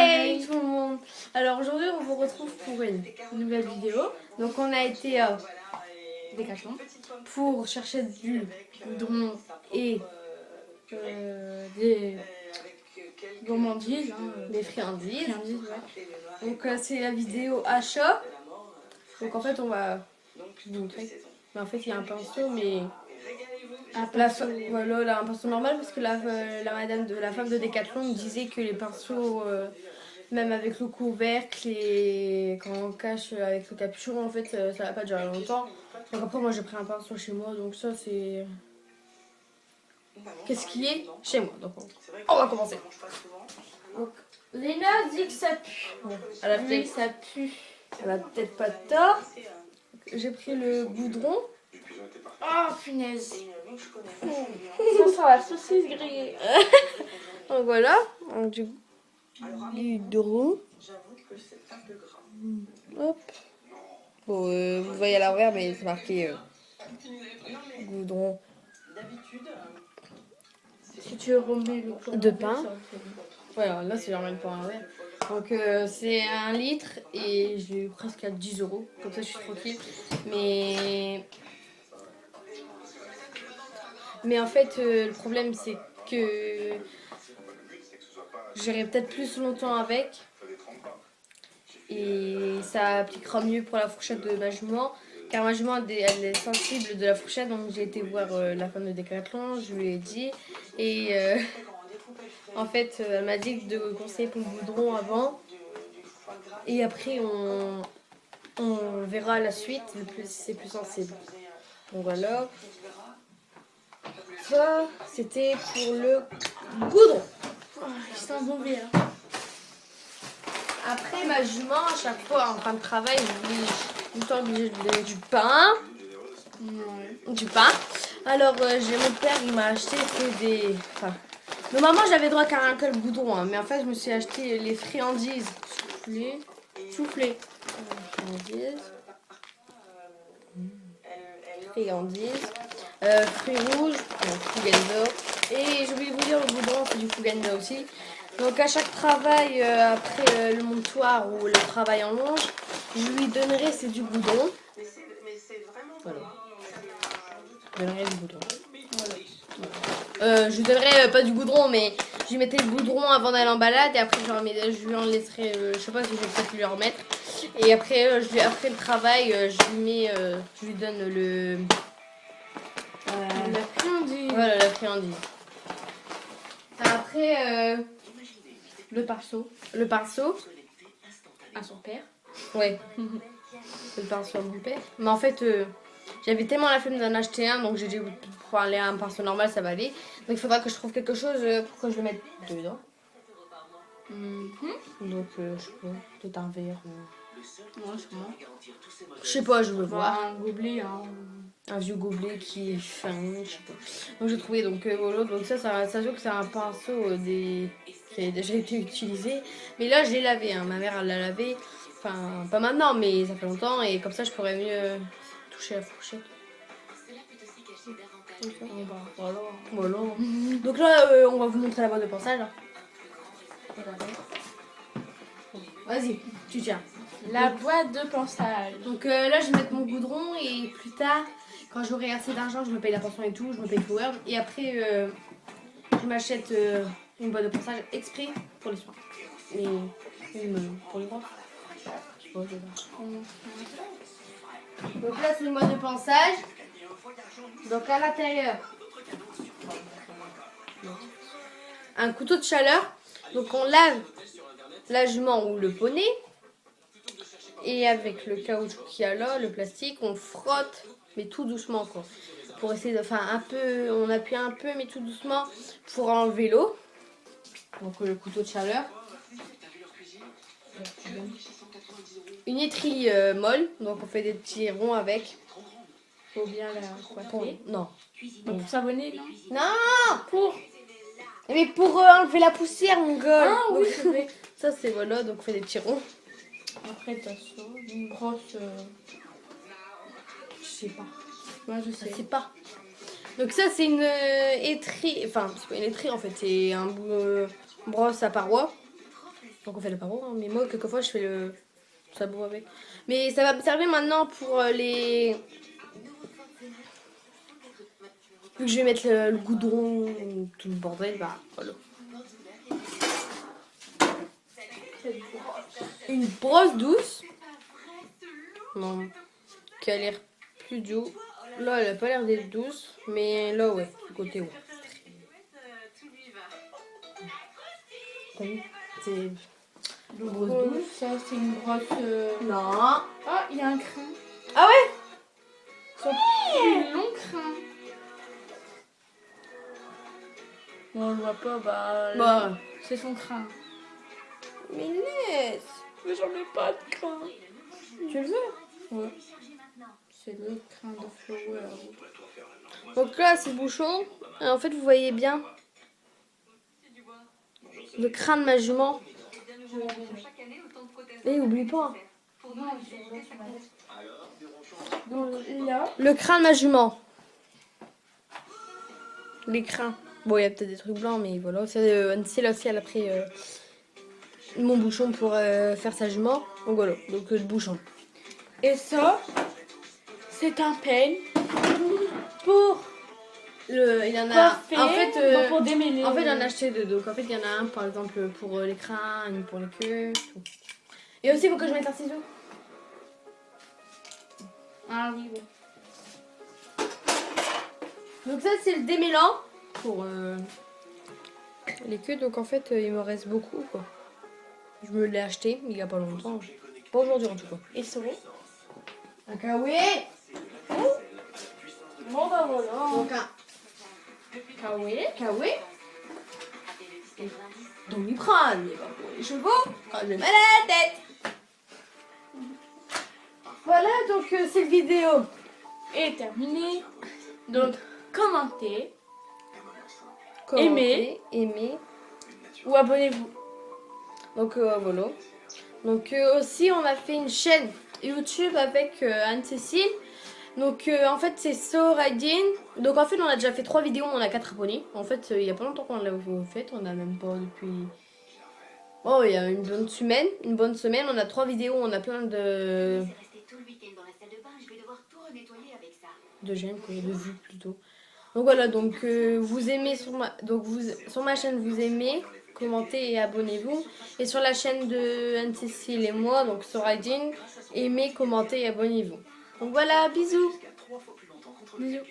Hey tout le monde. Alors aujourd'hui on vous retrouve pour une nouvelle vidéo. Donc on a été à Decathlon pour chercher du goudron et des gourmandises, des friandises. Ouais. Donc c'est la vidéo achat. Donc en fait on va vous montrer. Mais en fait il y a un pinceau mais voilà, là, un pinceau normal parce que la femme de Decathlon me disait que les pinceaux même avec le couvercle et quand on cache avec le capuchon, en fait, ça va pas durer longtemps. Donc après, moi, j'ai pris un pinceau chez moi, donc ça, c'est... Qu'est-ce qui est chez moi. Donc on va commencer. Donc, Léna dit que ça pue. Bon, elle a peut-être ça pue. Elle a peut-être pas de tort. J'ai pris le goudron. Oh, punaise. Ça sent la saucisse grillée. Donc voilà, du goudron. Hop. Bon, vous voyez à l'envers, mais c'est marqué goudron. Si tu remets le plan de pain. Ouais, alors là, c'est vraiment le pain à l'envers. Donc, c'est 1 litre et j'ai eu presque à 10 €. Comme ça, je suis tranquille. Mais en fait, le problème, c'est que j'irai peut-être plus longtemps avec. Et ça appliquera mieux pour la fourchette de ma jument. Car ma jument, elle est sensible de la fourchette. Donc j'ai été voir la femme de Decathlon, je lui ai dit. Et en fait, elle m'a dit de conseiller pour le goudron avant. Et après, on verra la suite si c'est plus sensible. Donc voilà. Ça, c'était pour le goudron. Oh, c'est un bon verre. Après, ma jument, à chaque fois en fin de travail, je suis obligée de lui donner du pain. Du pain. Alors, j'ai mon père, il m'a acheté des... Enfin, normalement, j'avais droit qu'à un seul goudron. Hein, mais en fait, je me suis acheté les friandises soufflées. Friandises. Fruits rouges. Fugenda. Et j'ai oublié de vous dire, le goudron, c'est du Fugenda aussi. Donc à chaque travail, après le montoir ou le travail en longe, je lui donnerai c'est du goudron. Voilà. Je donnerai du goudron. Voilà. Je lui donnerai pas du goudron, mais je lui mettais le goudron avant d'aller en balade et après je lui en laisserai, je sais pas si je vais peut-être lui en remettre. Et après, après le travail, je lui donne la friandise. Voilà, la friandise. Après, le pinceau. Le pinceau. À son père. Ouais. C'est le pinceau à mon père. Mais en fait, j'avais tellement la flemme d'en acheter un, donc j'ai dit pour aller à un pinceau normal, ça va aller. Donc il faudra que je trouve quelque chose pour que je le mette dedans. Donc je sais pas, peut-être un verre. Ouais, sûrement. Je sais pas, je veux voir. Un gobelet, un vieux gobelet qui est fin, je sais pas. Donc j'ai trouvé voilà, donc ça se voit que c'est un pinceau qui a déjà été utilisé. Mais là je l'ai lavé, hein. Ma mère elle l'a lavé. Enfin, pas maintenant, mais ça fait longtemps et comme ça je pourrais mieux toucher la fourchette. Voilà. Donc là on va vous montrer la boîte de ponçage. Vas-y, tu tiens. La boîte de ponçage. Donc là, je vais mettre mon goudron et plus tard, quand j'aurai assez d'argent, je me paye la pension et tout, je me paye tout Word. Et après, je m'achète une boîte de ponçage exprès pour les soins. Et une pour les bras. Donc là, c'est une boîte de ponçage. Donc à l'intérieur, un couteau de chaleur. Donc on lave la jument ou le poney. Et avec le caoutchouc qu'il y a là, le plastique, on frotte, mais tout doucement quoi. Pour essayer de, enfin un peu, on appuie un peu, mais tout doucement pour enlever l'eau. Donc le couteau de chaleur. Une étrille molle, donc on fait des petits ronds avec. Faut bien la coiffer. Non. Pour savonner, non. Non, mais pour enlever la poussière, mon gars. Ah oui, c'est vrai. Ça c'est voilà, donc on fait des petits ronds. Après, t'as ça, une brosse. Je sais pas. Moi, je sais pas. Donc, ça, c'est une étrie. Enfin, c'est pas une étrie en fait, c'est un brosse à parois. Donc on fait le paro, hein. Mais moi quelquefois je fais le sabot avec. Mais ça va me servir maintenant pour les... Vu que je vais mettre le goudron, tout le bordel, bah voilà. Une brosse douce. Non. Qui a l'air plus doux. Là, elle a pas l'air d'être douce. Mais là, ouais. Du côté, ouais. C'est une brosse douce. Ça, c'est une brosse... Non. Ah, il y a un crin. Ah ouais? C'est un long crin. Bon, on le voit pas, Bah. c'est son crin. Mais laisse. Mais j'en ai pas de crin. Tu le veux? Ouais. C'est le crin de Flower. Donc là, c'est le bouchon. Et en fait, vous voyez bien le crâne de ma jument. Et oublie pas. Donc là... Le crâne de ma jument. Les crins. Bon, il y a peut-être des trucs blancs, mais voilà. C'est là aussi, elle a pris mon bouchon pour faire sa jument. Donc voilà, donc le bouchon. Et ça, c'est un peigne pour Il y en a coiffer, en fait, pour démêler. En fait, j'en ai acheté deux. Donc en fait, il y en a un par exemple pour les crins, une pour les queues. Tout. Et aussi, il faut que je mette un ciseau. Ah oui, ouais. Donc ça, c'est le démêlant pour les queues. Donc en fait, il me reste beaucoup, quoi. Je me l'ai acheté il y a pas longtemps. Pas aujourd'hui en tout cas. Et ça va. Un kawaii. Bon bah voilà. Donc un Kawaii. kawaii. Doliprane. Et ben pour les chevaux, quand j'ai mal à la tête. Voilà, donc cette vidéo est terminée. Donc, commentez Aimez ou abonnez-vous. Donc voilà. Donc aussi on a fait une chaîne YouTube avec Anne-Cécile. Donc en fait c'est So Riding. Donc en fait on a déjà fait 3 vidéos, on a 4 abonnés. En fait il y a pas longtemps qu'on l'a fait, on a même pas depuis... Oh il y a une bonne semaine, on a 3 vidéos, on a plein de j'aime quoi, de vues plutôt. Donc voilà, donc vous aimez sur ma chaîne, vous aimez, commentez et abonnez-vous. Et sur la chaîne de Anne-Cécile et moi, donc sur Riding, aimez, commentez et abonnez-vous. Donc voilà, bisous. Bisous.